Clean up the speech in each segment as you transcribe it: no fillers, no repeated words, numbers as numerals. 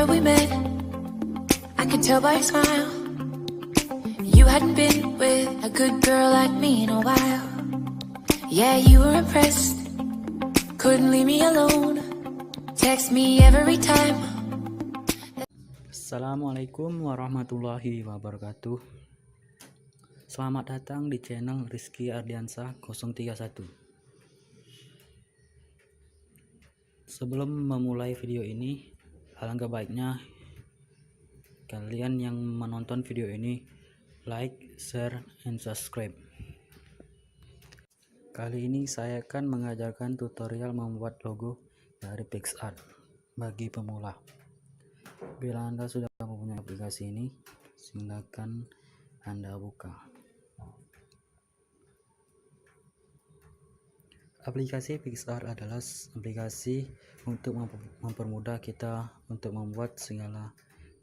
remember we met. I could tell by your smile you hadn't been with a good girl like me in a while. Yeah, you were impressed, couldn't leave me alone. Text me every time. Assalamualaikum warahmatullahi wabarakatuh. Selamat datang di channel Rizky Ardiansa 031. Sebelum memulai video ini, alangkah baiknya kalian yang menonton video ini like, share, and subscribe. Kali ini saya akan mengajarkan tutorial membuat logo dari Picsart bagi pemula. Bila Anda sudah mempunyai aplikasi ini, silakan Anda buka. Aplikasi Picsart adalah aplikasi untuk mempermudah kita untuk membuat segala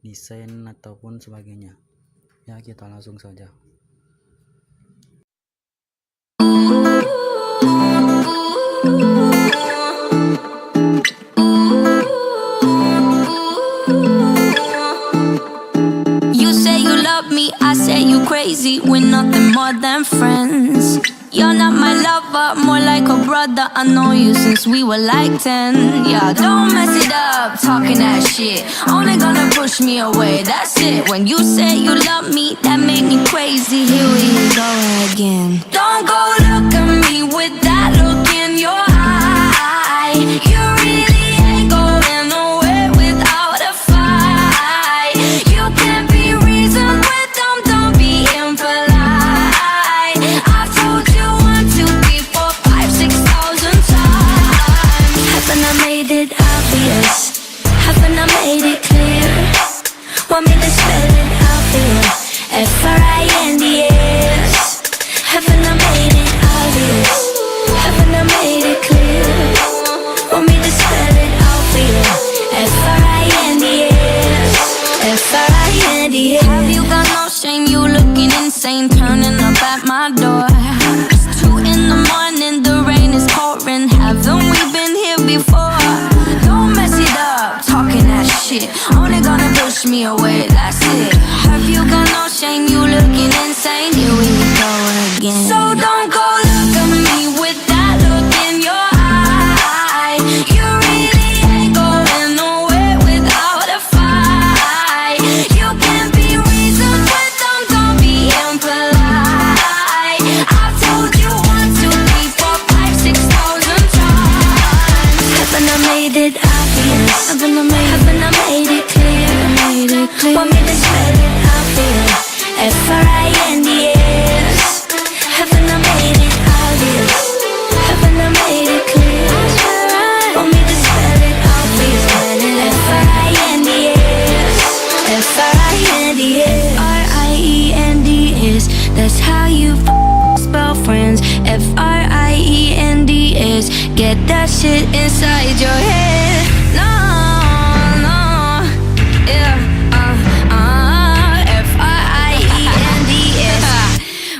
desain ataupun sebagainya. Ya, kita langsung saja. You say you love me, I say you crazy. We're nothing more than friends. You're not my lover, more like a brother. I know you since we were like 10. Yeah, don't mess it up, talking that shit. Only gonna push me away, that's it. When you say you love me, that make me crazy. Here we go again. Don't go look at me with that look in your eye. You really ain't going nowhere without a fight. You can't be reasoned with them, don't be impolite. I've told you 1, 2, 3, 4, 5, 6,000 times. Haven't I made it obvious? Haven't I made it clear? Want me to spell it out for you? F-R-I-N-D-S. Haven't I made it obvious? Haven't I made it clear? Want me to spell it out for you? F-R-I-N-D-S. F-R-I-N-D-S. Have you got no shame? You looking insane, turning up at my door. It's 2 in the morning, the rain is pouring. Haven't we been here before? Don't mess it up, talking that shit. Only gonna push me away, that's it. Have you got no shame? You looking insane. Here we go again. So don't go look at me with that look in your eye. You really ain't going nowhere without a fight. You can't be reasoned with them, don't be impolite. I've told you 1, 2, 3, 4, 5, 6,000 times. Haven't I made it obvious? Haven't I made it clear? Want me to spell it out for you? F-R-I-N-D-S. Haven't I made it obvious? Haven't I made it clear? Want me to spell it out for you? F-R-I-N-D-S. F-R-I-N-D-S. R-I-E-N-D-S. That's how you spell friends. F-R-I-E-N-D-S. Get that shit inside your head. No, yeah. F-R-I-E-N-D-S.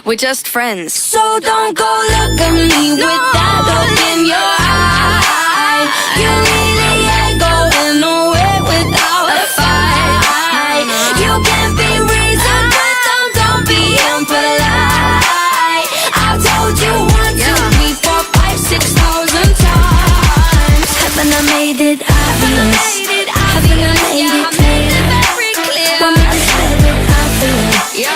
We're just friends. So don't go look at me with that look in your eye. You really ain't going nowhere without a fight. You can't be reasoned with them, don't be impolite. I've told you 1, 2, 3, 4, 5, 6,000 times. Haven't I made it obvious? Haven't I made it clear? Want me to spell it out for you?